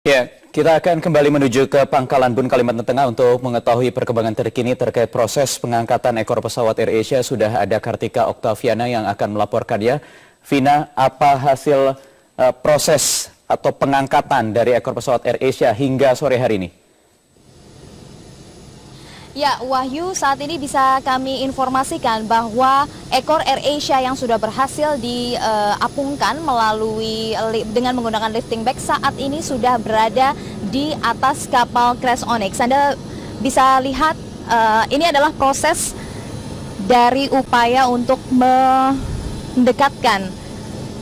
Ya, kita akan kembali menuju ke Pangkalan Bun, Kalimantan Tengah untuk mengetahui perkembangan terkini terkait proses pengangkatan ekor pesawat AirAsia. Sudah ada Kartika Oktaviana yang akan melaporkannya. Vina, apa hasil proses atau pengangkatan dari ekor pesawat AirAsia hingga sore hari ini? Ya, Wahyu, saat ini bisa kami informasikan bahwa ekor AirAsia yang sudah berhasil diapungkan dengan menggunakan lifting bag saat ini sudah berada di atas kapal Crash Onyx. Anda bisa lihat ini adalah proses dari upaya untuk mendekatkan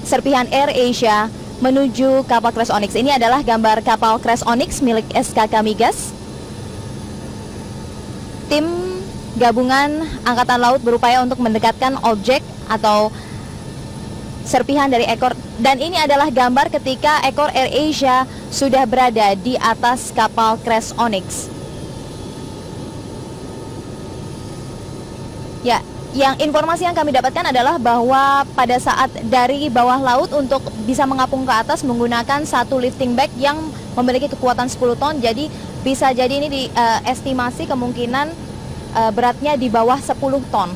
serpihan AirAsia menuju kapal Crash Onyx. Ini adalah gambar kapal Crash Onyx milik SKK Migas. Tim gabungan Angkatan Laut berupaya untuk mendekatkan objek atau serpihan dari ekor, dan ini adalah gambar ketika ekor AirAsia sudah berada di atas kapal Crash Onyx. Ya, informasi yang kami dapatkan adalah bahwa pada saat dari bawah laut untuk bisa mengapung ke atas menggunakan satu lifting bag yang memiliki kekuatan 10 ton, jadi bisa jadi ini diestimasi kemungkinan beratnya di bawah 10 ton.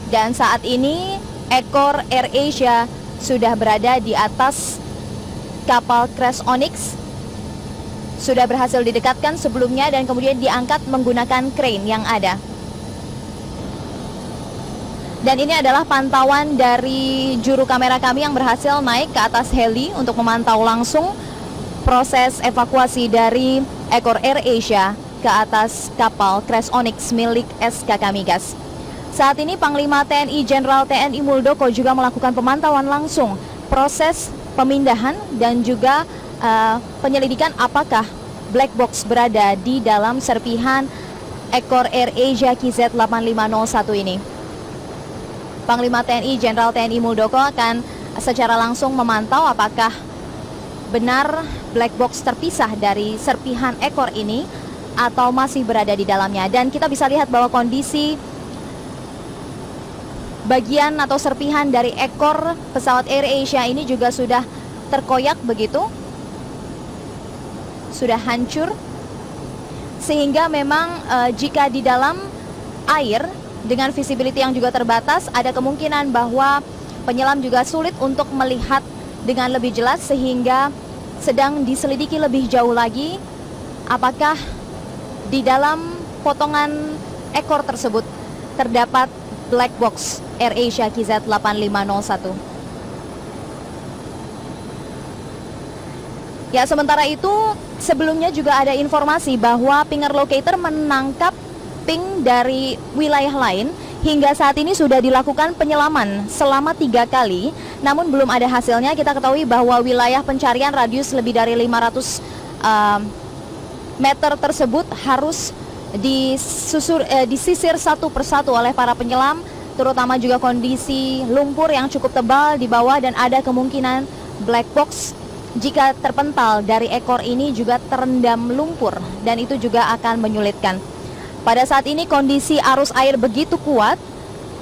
Dan saat ini ekor AirAsia sudah berada di atas kapal Crash Onyx. Sudah berhasil didekatkan sebelumnya dan kemudian diangkat menggunakan crane yang ada. Dan ini adalah pantauan dari juru kamera kami yang berhasil naik ke atas heli untuk memantau langsung proses evakuasi dari ekor AirAsia ke atas kapal Crash Onyx milik SKK Migas. Saat ini Panglima TNI Jenderal TNI Muldoko juga melakukan pemantauan langsung proses pemindahan dan juga penyelidikan apakah black box berada di dalam serpihan ekor AirAsia KZ8501 ini. Panglima TNI Jenderal TNI Muldoko akan secara langsung memantau apakah benar black box terpisah dari serpihan ekor ini atau masih berada di dalamnya. Dan kita bisa lihat bahwa kondisi bagian atau serpihan dari ekor pesawat AirAsia ini juga sudah terkoyak begitu, sudah hancur, sehingga memang jika di dalam air dengan visibility yang juga terbatas, ada kemungkinan bahwa penyelam juga sulit untuk melihat dengan lebih jelas, sehingga sedang diselidiki lebih jauh lagi apakah di dalam potongan ekor tersebut terdapat black box AirAsia KZ8501. Ya, sementara itu sebelumnya juga ada informasi bahwa pinger locator menangkap ping dari wilayah lain. Hingga saat ini sudah dilakukan penyelaman selama 3 kali, namun belum ada hasilnya. Kita ketahui bahwa wilayah pencarian radius lebih dari 500 meter tersebut harus disisir satu persatu oleh para penyelam, terutama juga kondisi lumpur yang cukup tebal di bawah, dan ada kemungkinan black box jika terpental dari ekor ini juga terendam lumpur, dan itu juga akan menyulitkan. Pada saat ini kondisi arus air begitu kuat,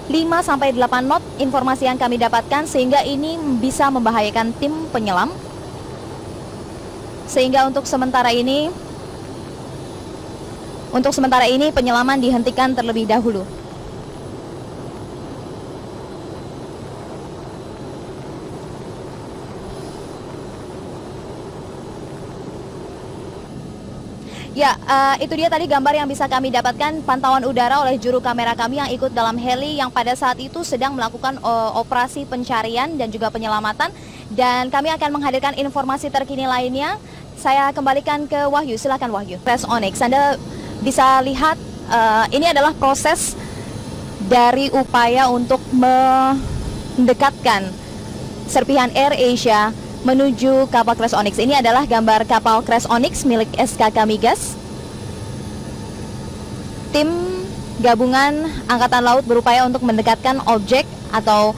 5-8 knot informasi yang kami dapatkan, sehingga ini bisa membahayakan tim penyelam. Sehingga untuk sementara ini penyelaman dihentikan terlebih dahulu. Ya, itu dia tadi gambar yang bisa kami dapatkan pantauan udara oleh juru kamera kami yang ikut dalam heli yang pada saat itu sedang melakukan operasi pencarian dan juga penyelamatan. Dan kami akan menghadirkan informasi terkini lainnya. Saya kembalikan ke Wahyu, silakan Wahyu. Crash Onyx, Anda bisa lihat ini adalah proses dari upaya untuk mendekatkan serpihan AirAsia menuju kapal Crash Onyx. Ini adalah gambar kapal Crash Onyx milik SKK Migas. Tim gabungan Angkatan Laut berupaya untuk mendekatkan objek atau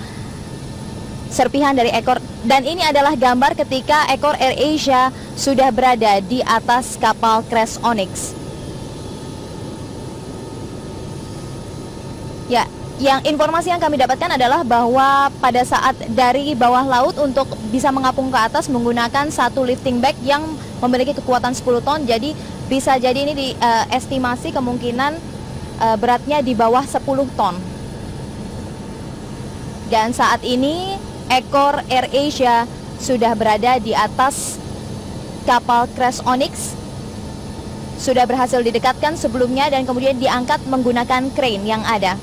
serpihan dari ekor, dan ini adalah gambar ketika ekor AirAsia sudah berada di atas kapal Crash Onyx. Ya, Yang informasi yang kami dapatkan adalah bahwa pada saat dari bawah laut untuk bisa mengapung ke atas menggunakan satu lifting bag yang memiliki kekuatan 10 ton. Jadi bisa jadi ini diestimasi kemungkinan beratnya di bawah 10 ton. Dan saat ini ekor AirAsia sudah berada di atas kapal Crash Onyx. Sudah berhasil didekatkan sebelumnya dan kemudian diangkat menggunakan crane yang ada.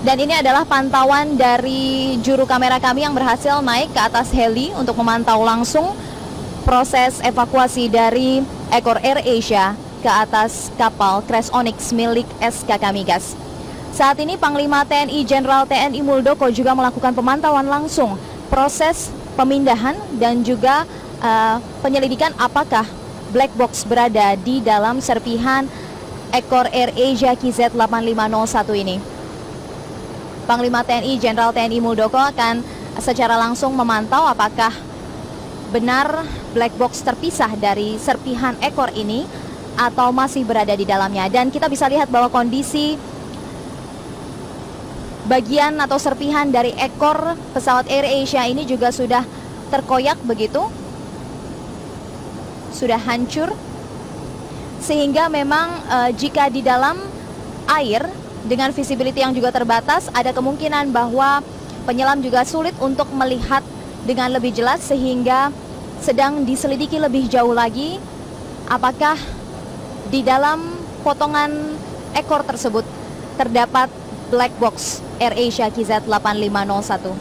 Dan ini adalah pantauan dari juru kamera kami yang berhasil naik ke atas heli untuk memantau langsung proses evakuasi dari ekor AirAsia ke atas kapal Crash Onyx milik SKK Migas. Saat ini Panglima TNI Jenderal TNI Muldoko juga melakukan pemantauan langsung proses pemindahan dan juga penyelidikan apakah black box berada di dalam serpihan ekor AirAsia KZ8501 ini. Panglima TNI Jenderal TNI Muldoko akan secara langsung memantau apakah benar black box terpisah dari serpihan ekor ini atau masih berada di dalamnya. Dan kita bisa lihat bahwa kondisi bagian atau serpihan dari ekor pesawat AirAsia ini juga sudah terkoyak begitu, sudah hancur, sehingga memang jika di dalam air dengan visibility yang juga terbatas, ada kemungkinan bahwa penyelam juga sulit untuk melihat dengan lebih jelas, sehingga sedang diselidiki lebih jauh lagi apakah di dalam potongan ekor tersebut terdapat black box AirAsia KZ8501.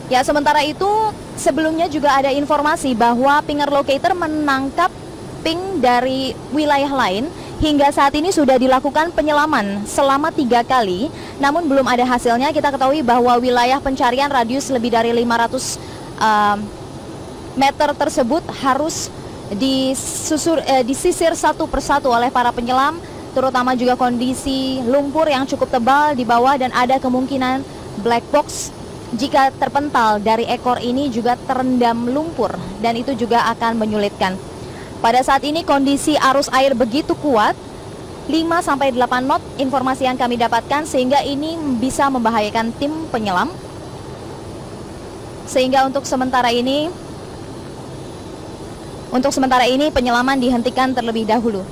Ya, sementara itu sebelumnya juga ada informasi bahwa Pinger Locator menangkap ping dari wilayah lain. Hingga saat ini sudah dilakukan penyelaman selama 3 kali, namun belum ada hasilnya. Kita ketahui bahwa wilayah pencarian radius lebih dari 500 meter tersebut harus disisir satu persatu oleh para penyelam, terutama juga kondisi lumpur yang cukup tebal di bawah, dan ada kemungkinan black box jika terpental dari ekor ini juga terendam lumpur, dan itu juga akan menyulitkan. Pada saat ini kondisi arus air begitu kuat, 5-8 knot informasi yang kami dapatkan, sehingga ini bisa membahayakan tim penyelam. Sehingga untuk sementara ini penyelaman dihentikan terlebih dahulu.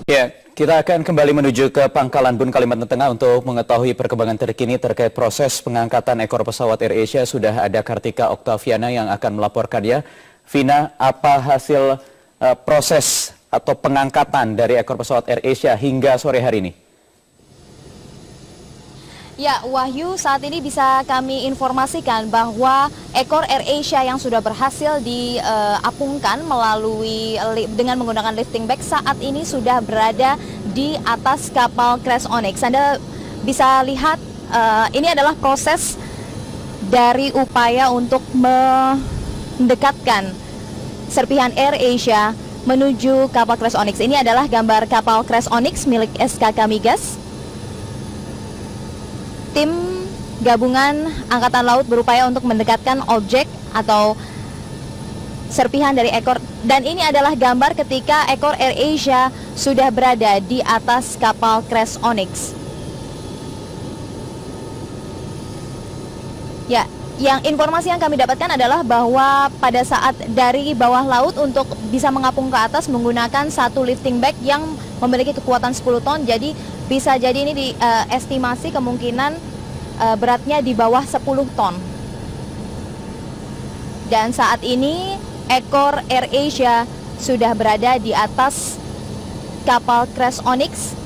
Ya, kita akan kembali menuju ke Pangkalan Bun, Kalimantan Tengah untuk mengetahui perkembangan terkini terkait proses pengangkatan ekor pesawat AirAsia. Sudah ada Kartika Oktaviana yang akan melaporkannya. Vina, apa hasil proses atau pengangkatan dari ekor pesawat AirAsia hingga sore hari ini? Ya, Wahyu, saat ini bisa kami informasikan bahwa ekor AirAsia yang sudah berhasil diapungkan dengan menggunakan lifting bag saat ini sudah berada di atas kapal Crash Onyx. Anda bisa lihat ini adalah proses dari upaya untuk mendekatkan serpihan AirAsia menuju kapal Crash Onyx. Ini adalah gambar kapal Crash Onyx milik SKK Migas. Tim gabungan Angkatan Laut berupaya untuk mendekatkan objek atau serpihan dari ekor, dan ini adalah gambar ketika ekor AirAsia sudah berada di atas kapal Crash Onyx. Ya, yang informasi yang kami dapatkan adalah bahwa pada saat dari bawah laut untuk bisa mengapung ke atas menggunakan satu lifting bag yang memiliki kekuatan 10 ton. Jadi bisa jadi ini diestimasi kemungkinan beratnya di bawah 10 ton. Dan saat ini ekor AirAsia sudah berada di atas kapal Crash Onyx.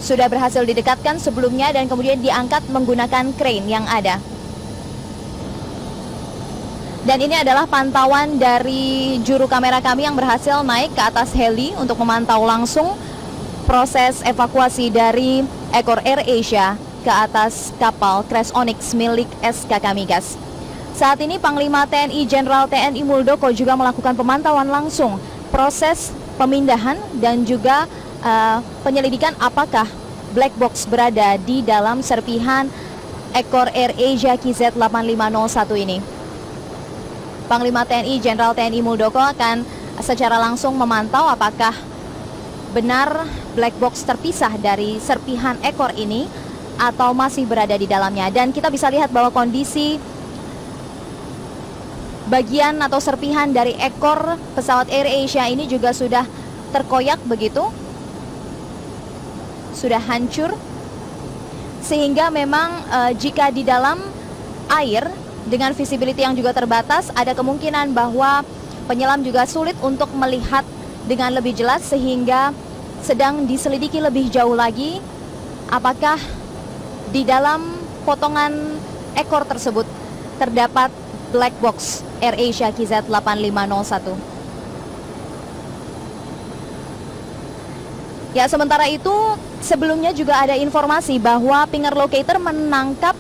Sudah berhasil didekatkan sebelumnya dan kemudian diangkat menggunakan crane yang ada. Dan ini adalah pantauan dari juru kamera kami yang berhasil naik ke atas heli untuk memantau langsung proses evakuasi dari ekor AirAsia ke atas kapal Crash Onyx milik SKK Migas. Saat ini Panglima TNI Jenderal TNI Muldoko juga melakukan pemantauan langsung proses pemindahan dan juga penyelidikan apakah black box berada di dalam serpihan ekor AirAsia KZ8501 ini. Panglima TNI Jenderal TNI Muldoko akan secara langsung memantau apakah benar black box terpisah dari serpihan ekor ini atau masih berada di dalamnya. Dan kita bisa lihat bahwa kondisi bagian atau serpihan dari ekor pesawat AirAsia ini juga sudah terkoyak begitu, sudah hancur, sehingga memang jika di dalam air dengan visibility yang juga terbatas, ada kemungkinan bahwa penyelam juga sulit untuk melihat dengan lebih jelas, sehingga sedang diselidiki lebih jauh lagi apakah di dalam potongan ekor tersebut terdapat black box AirAsia KZ8501. Ya, sementara itu sebelumnya juga ada informasi bahwa pinger locator menangkap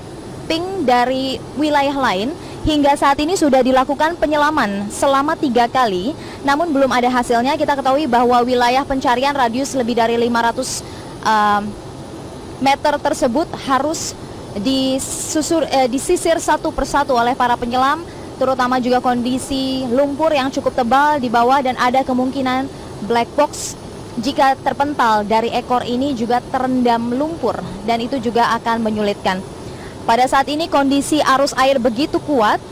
ping dari wilayah lain. Hingga saat ini sudah dilakukan penyelaman selama 3 kali, namun belum ada hasilnya. Kita ketahui bahwa wilayah pencarian radius lebih dari 500 meter tersebut harus disisir satu persatu oleh para penyelam, terutama juga kondisi lumpur yang cukup tebal di bawah, dan ada kemungkinan black box jika terpental dari ekor ini juga terendam lumpur, dan itu juga akan menyulitkan. Pada saat ini kondisi arus air begitu kuat,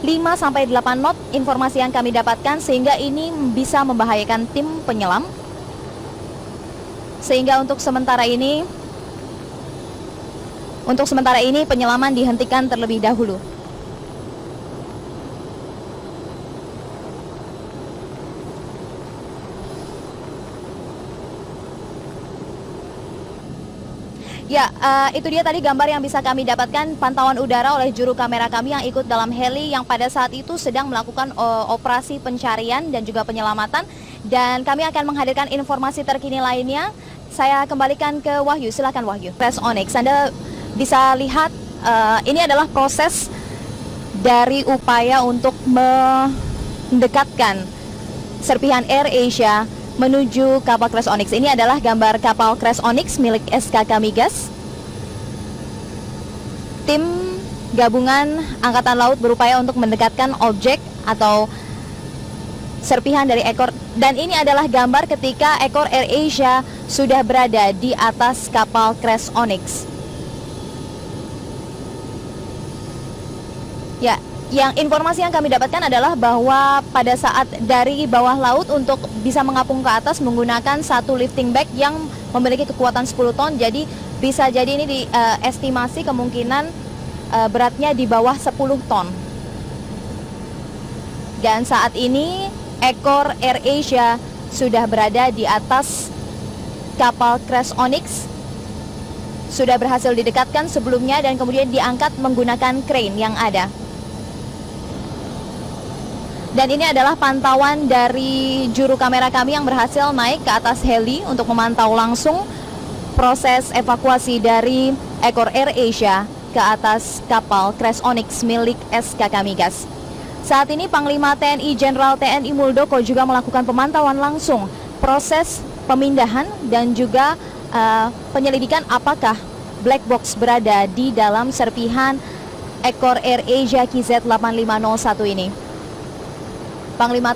5-8 knot informasi yang kami dapatkan, sehingga ini bisa membahayakan tim penyelam. Sehingga untuk sementara ini penyelaman dihentikan terlebih dahulu. Ya, itu dia tadi gambar yang bisa kami dapatkan, pantauan udara oleh juru kamera kami yang ikut dalam heli yang pada saat itu sedang melakukan operasi pencarian dan juga penyelamatan. Dan kami akan menghadirkan informasi terkini lainnya. Saya kembalikan ke Wahyu, silakan Wahyu. Crash Onyx, Anda bisa lihat ini adalah proses dari upaya untuk mendekatkan serpihan AirAsia menuju kapal Crash Onyx. Ini adalah gambar kapal Crash Onyx milik SKK Migas. Tim gabungan Angkatan Laut berupaya untuk mendekatkan objek atau serpihan dari ekor. Dan ini adalah gambar ketika ekor AirAsia sudah berada di atas kapal Crash Onyx. Ya, yang informasi yang kami dapatkan adalah bahwa pada saat dari bawah laut untuk bisa mengapung ke atas menggunakan satu lifting bag yang memiliki kekuatan 10 ton. Jadi bisa jadi ini diestimasi kemungkinan beratnya di bawah 10 ton. Dan saat ini ekor AirAsia sudah berada di atas kapal Crash Onyx. Sudah berhasil didekatkan sebelumnya dan kemudian diangkat menggunakan crane yang ada. Dan ini adalah pantauan dari juru kamera kami yang berhasil naik ke atas heli untuk memantau langsung proses evakuasi dari ekor AirAsia ke atas kapal Crash Onyx milik SKK Migas. Saat ini Panglima TNI Jenderal TNI Muldoko juga melakukan pemantauan langsung proses pemindahan dan juga penyelidikan apakah black box berada di dalam serpihan ekor AirAsia KZ8501 ini. Panglima